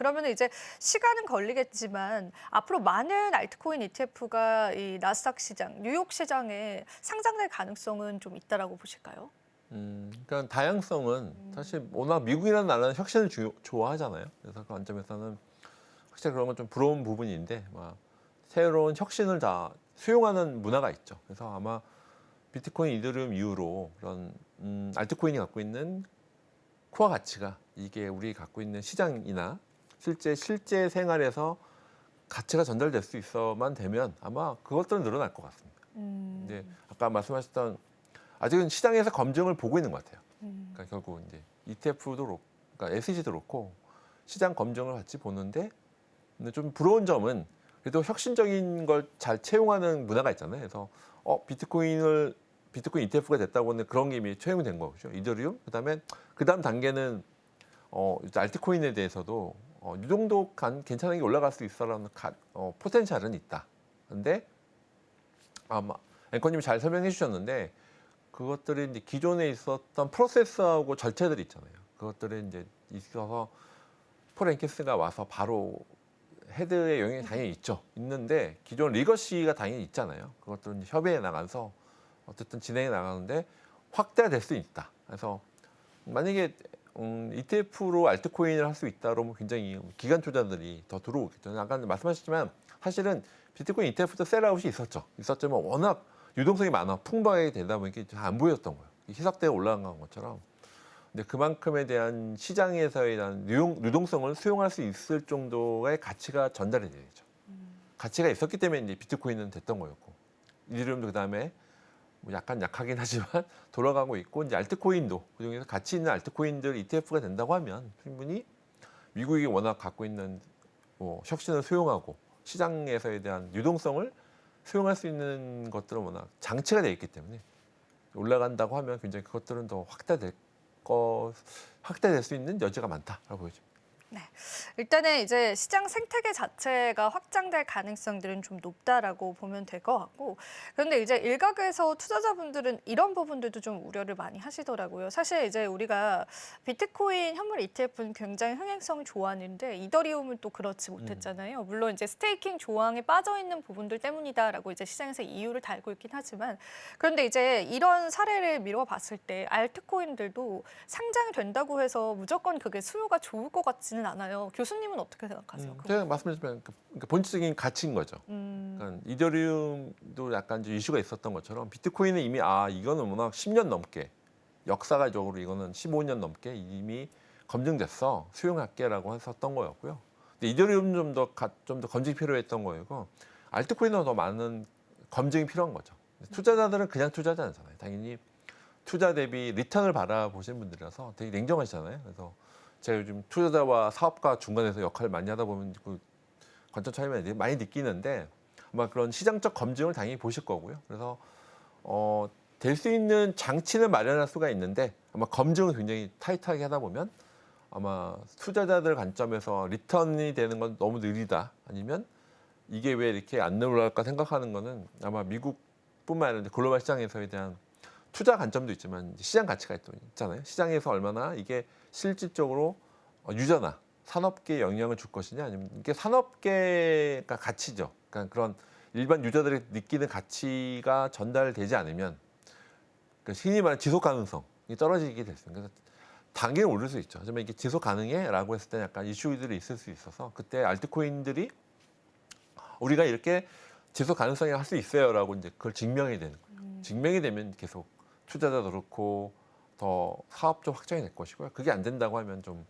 그러면 이제 시간은 걸리겠지만 앞으로 많은 알트코인 ETF가 이 나스닥 시장, 뉴욕 시장에 상장될 가능성은 좀 있다라고 보실까요? 그러니까 다양성은 사실 워낙 미국이라는 나라는 혁신을 좋아하잖아요. 그래서 그 관점에서는 확실히 그런 건 좀 부러운 부분인데, 막 새로운 혁신을 다 수용하는 문화가 있죠. 그래서 아마 비트코인, 이더리움 이후로 그런 알트코인이 갖고 있는 코어 가치가 이게 우리 갖고 있는 시장이나 실제 생활에서 가치가 전달될 수 있어만 되면 아마 그것들은 늘어날 것 같습니다. 근데 아까 말씀하셨던 아직은 시장에서 검증을 보고 있는 것 같아요. 그러니까 결국 이제 ETF도 그렇고, 그러니까 SEC도 그렇고 시장 검증을 같이 보는데, 근데 좀 부러운 점은 그래도 혁신적인 걸 잘 채용하는 문화가 있잖아요. 그래서 비트코인 ETF가 됐다고 하는 그런 게 이미 채용된 거죠. 이더리움, 그다음 단계는 알트코인에 대해서도 이 정도 괜찮은 게 올라갈 수 있어라는 포텐셜은 있다. 근데 아마 앵커님이 잘 설명해 주셨는데, 그것들이 이제 기존에 있었던 프로세스하고 절차들이 있잖아요. 그것들이 이제 있어서 폴 앵케스가 와서 바로 헤드의 영향이 당연히 있는데 기존 리거시가 당연히 있잖아요. 그것들은 이제 협의해 나가서 어쨌든 진행해 나가는데 확대될 수 있다. 그래서 만약에 ETF로 알트코인을 할 수 있다 그러면 굉장히 기관 투자들이 더 들어오겠죠. 아까 말씀하셨지만 사실은 비트코인 ETF도 셀아웃이 있었지만 워낙 유동성이 많아 풍부하게 되다 보니까 안 보였던 거예요. 희석되어 올라간 것처럼. 근데 그만큼에 대한 시장에서에 대한 유동성을 수용할 수 있을 정도의 가치가 전달이 되죠. 가치가 있었기 때문에 이제 비트코인은 됐던 거였고, 이더리움도 그다음에 뭐 약간 약하긴 하지만 돌아가고 있고, 이제 알트코인도 그중에서 가치 있는 알트코인들 ETF가 된다고 하면 충분히 미국이 워낙 갖고 있는 혁신을 수용하고 시장에서에 대한 유동성을 수용할 수 있는 것들은 워낙 장치가 되어 있기 때문에 올라간다고 하면 굉장히 그것들은 더 확대될 수 있는 여지가 많다라고 보여집니다. 네. 일단은 이제 시장 생태계 자체가 확장될 가능성들은 좀 높다라고 보면 될 것 같고, 그런데 이제 일각에서 투자자분들은 이런 부분들도 좀 우려를 많이 하시더라고요. 사실 이제 우리가 비트코인 현물 ETF는 굉장히 흥행성이 좋았는데 이더리움은 또 그렇지 못했잖아요. 물론 이제 스테이킹 조항에 빠져 있는 부분들 때문이다라고 이제 시장에서 이유를 달고 있긴 하지만, 그런데 이제 이런 사례를 미뤄봤을 때 알트코인들도 상장이 된다고 해서 무조건 그게 수요가 좋을 것 같지는 않아요. 교수님은 어떻게 생각하세요? 그 제가 부분? 말씀드리면 그러니까 본질적인 가치인 거죠. 그러니까 이더리움도 약간 좀 이슈가 있었던 것처럼 비트코인은 이미 이거는 워낙 10년 넘게 역사적으로 이거는 15년 넘게 이미 검증됐어, 수용할게라고 했었던 거였고요. 근데 이더리움 좀 더 검증이 필요했던 거이고, 알트코인은 더 많은 검증이 필요한 거죠. 투자자들은 그냥 투자하지 않잖아요. 당연히 투자 대비 리턴을 바라보시는 분들이라서 되게 냉정하시잖아요. 그래서 제가 요즘 투자자와 사업가 중간에서 역할을 많이 하다 보면 그 관점 차이를 많이 느끼는데, 아마 그런 시장적 검증을 당연히 보실 거고요. 그래서 될 수 있는 장치는 마련할 수가 있는데, 아마 검증을 굉장히 타이트하게 하다 보면 아마 투자자들 관점에서 리턴이 되는 건 너무 느리다, 아니면 이게 왜 이렇게 안 늘어날까 생각하는 거는 아마 미국뿐만 아니라 글로벌 시장에서에 대한 투자 관점도 있지만 시장 가치가 또 있잖아요. 시장에서 얼마나 이게 실질적으로 유저나 산업계에 영향을 줄 것이냐, 아니면 이게 산업계가 가치죠. 그러니까 그런 일반 유저들이 느끼는 가치가 전달되지 않으면 흔히 말하는 지속 가능성이 떨어지게 될 수 있습니다. 그래서 단계는 오를 수 있죠. 하지만 이게 지속 가능해? 라고 했을 때 약간 이슈들이 있을 수 있어서, 그때 알트코인들이 우리가 이렇게 지속 가능성이 할 수 있어요 라고 이제 그걸 증명이 되는 거예요. 증명이 되면 계속 투자자도 그렇고 더 사업적 확장이 될 것이고요. 그게 안 된다고 하면 좀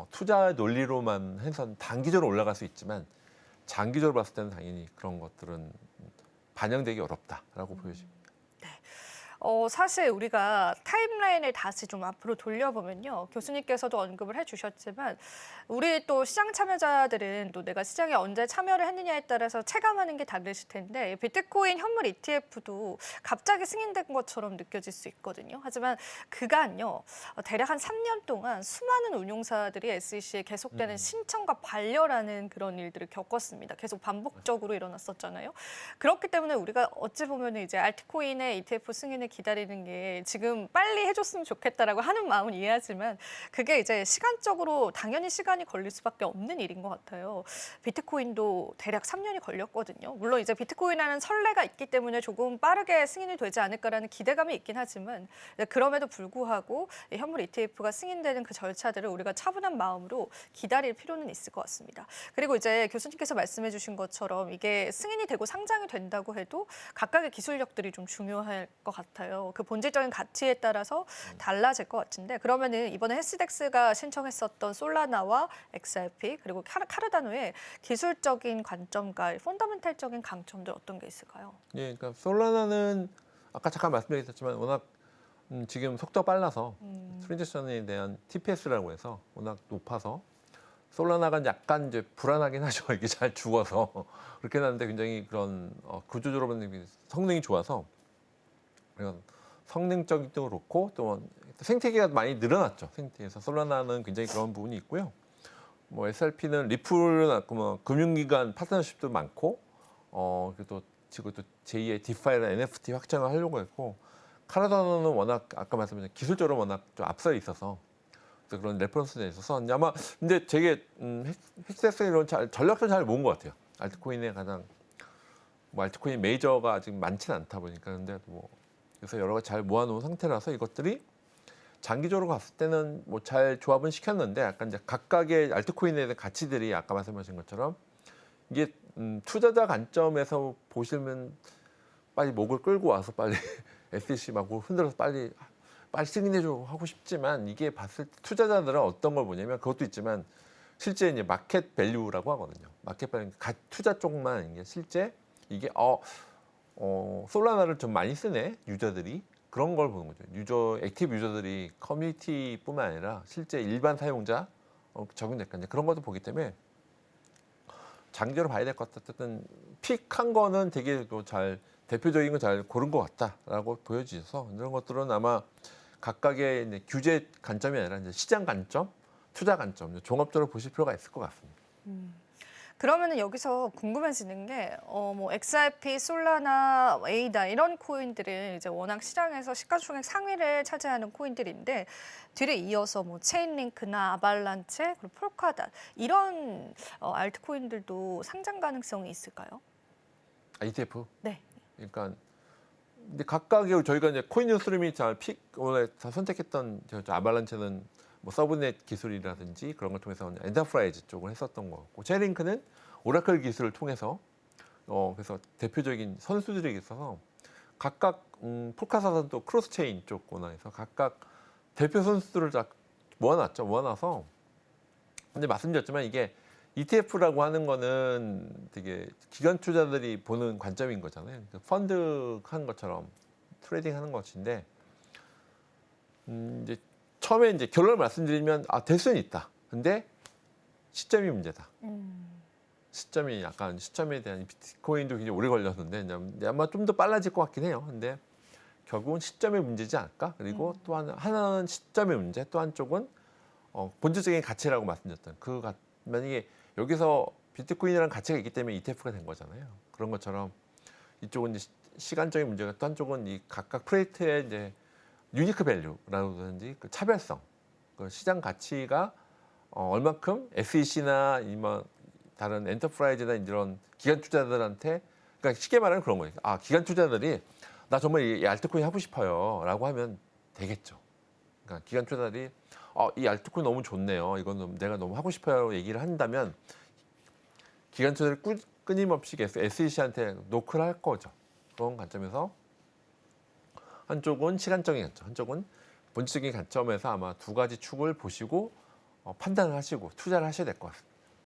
투자 논리로만 해서 단기적으로 올라갈 수 있지만 장기적으로 봤을 때는 당연히 그런 것들은 반영되기 어렵다라고 보여집니다. 사실 우리가 타임라인을 다시 좀 앞으로 돌려보면요. 교수님께서도 언급을 해주셨지만 우리 또 시장 참여자들은 또 내가 시장에 언제 참여를 했느냐에 따라서 체감하는 게 다르실 텐데, 비트코인 현물 ETF도 갑자기 승인된 것처럼 느껴질 수 있거든요. 하지만 그간요, 대략 한 3년 동안 수많은 운용사들이 SEC에 계속되는 신청과 반려라는 그런 일들을 겪었습니다. 계속 반복적으로 일어났었잖아요. 그렇기 때문에 우리가 어찌 보면 이제 알트코인의 ETF 승인을 기다리는 게 지금 빨리 해줬으면 좋겠다라고 하는 마음은 이해하지만 그게 이제 시간적으로 당연히 시간이 걸릴 수밖에 없는 일인 것 같아요. 비트코인도 대략 3년이 걸렸거든요. 물론 이제 비트코인이라는 선례가 있기 때문에 조금 빠르게 승인이 되지 않을까라는 기대감이 있긴 하지만 그럼에도 불구하고 현물 ETF가 승인되는 그 절차들을 우리가 차분한 마음으로 기다릴 필요는 있을 것 같습니다. 그리고 이제 교수님께서 말씀해 주신 것처럼 이게 승인이 되고 상장이 된다고 해도 각각의 기술력들이 좀 중요할 것 같아요. 그 본질적인 가치에 따라서 달라질 것 같은데 그러면은 이번에 헬스덱스가 신청했었던 솔라나와 XRP 그리고 카르다노의 기술적인 관점과 펀더멘탈적인 강점들 어떤 게 있을까요? 예, 그러니까 솔라나는 아까 잠깐 말씀드렸지만 워낙 지금 속도가 빨라서 트랜지션에 대한 TPS라고 해서 워낙 높아서 솔라나가 약간 이제 불안하긴 하죠. 이게 잘 죽어서 그렇긴 한데 굉장히 그런 구조적으로 보면 성능이 좋아서 그런 성능적도 그렇고 또 생태계가 많이 늘어났죠. 생태계에서 솔라나는 굉장히 그런 부분이 있고요. 뭐 SRP는 리플은 났고 뭐 금융기관 파트너십도 많고 그리고 또 제2의 디파이나 NFT 확장을 하려고 했고 카르다노는 워낙 아까 말씀드린 기술적으로 워낙 좀 앞서 있어서 그런 레퍼런스에 있어서 아마 근데 되게 헥스엑스 이런 전략도 잘 모은 것 같아요. 알트코인의 가장 뭐 알트코인 메이저가 아직 많지는 않다 보니까 근데 뭐 그래서 여러 가지 잘 모아놓은 상태라서 이것들이 장기적으로 갔을 때는 뭐 잘 조합은 시켰는데 약간 이제 각각의 알트코인에 대한 가치들이 아까 말씀하신 것처럼 이게 투자자 관점에서 보시면 빨리 목을 끌고 와서 빨리 SEC 막 흔들어서 빨리 승인해줘 하고 싶지만 이게 봤을 때 투자자들은 어떤 걸 보냐면 그것도 있지만 실제 이제 마켓 밸류라고 하거든요. 마켓 밸류 투자 쪽만 이게 실제 이게 솔라나를 좀 많이 쓰네 유저들이 그런 걸 보는 거죠. 액티브 유저들이 커뮤니티뿐만 아니라 실제 일반 사용자 적용될까 이제 그런 것도 보기 때문에 장기적으로 봐야 될 것 같아. 어쨌든 픽한 거는 되게 잘 대표적인 거 잘 고른 것 같다라고 보여지셔서 이런 것들은 아마 각각의 이제 규제 관점이 아니라 이제 시장 관점, 투자 관점, 종합적으로 보실 필요가 있을 것 같습니다. 그러면은 여기서 궁금해지는 게 뭐 XRP, 솔라나, 에이다 이런 코인들은 이제 워낙 시장에서 시가총액 상위를 차지하는 코인들인데 뒤를 이어서 뭐 체인링크나 아발란체 그리고 폴카닷 이런 알트코인들도 상장 가능성이 있을까요? ETF. 네. 그러니까 근데 각각의 저희가 이제 코인 뉴스룸이 원래 다 선택했던 아발란체는 뭐 서브넷 기술이라든지 그런 걸 통해서 엔터프라이즈 쪽을 했었던 거 같고 체인링크는 오라클 기술을 통해서 그래서 대표적인 선수들이 있어서 각각 폴카닷은 또 크로스체인 쪽 권한에서 각각 대표 선수들을 다 모아놨죠. 모아놔서 근데 말씀드렸지만 이게 ETF라고 하는 거는 되게 기관 투자들이 보는 관점인 거잖아요. 펀드 하는 것처럼 트레이딩 하는 것인데 이제 처음에 이제 결론을 말씀드리면 될 수는 있다. 근데 시점이 문제다. 시점에 대한 비트코인도 굉장히 오래 걸렸는데 아마 좀 더 빨라질 것 같긴 해요. 근데 결국은 시점의 문제지 않을까? 그리고 또 하나는 시점의 문제, 또 한쪽은 본질적인 가치라고 말씀드렸던 만약에 여기서 비트코인이라는 가치가 있기 때문에 ETF가 된 거잖아요. 그런 것처럼 이쪽은 이제 시간적인 문제가 또 한쪽은 이 각각 프레이트의 이제 유니크 밸류라든지 그 차별성, 그 시장 가치가 얼만큼 SEC나 다른 엔터프라이즈나 이런 기관 투자자들한테 그러니까 쉽게 말하면 그런 거예요. 기관 투자자들이 나 정말 이 알트코인 하고 싶어요라고 하면 되겠죠. 그러니까 기관 투자자들이 이 알트코인 너무 좋네요. 이건 내가 너무 하고 싶어요. 얘기를 한다면 기관 투자자를 끊임없이 SEC한테 노크를 할 거죠. 그런 관점에서 한쪽은 시간적인 관점, 한쪽은 본질적인 관점에서 아마 두 가지 축을 보시고 판단을 하시고 투자를 하셔야 될 것 같습니다.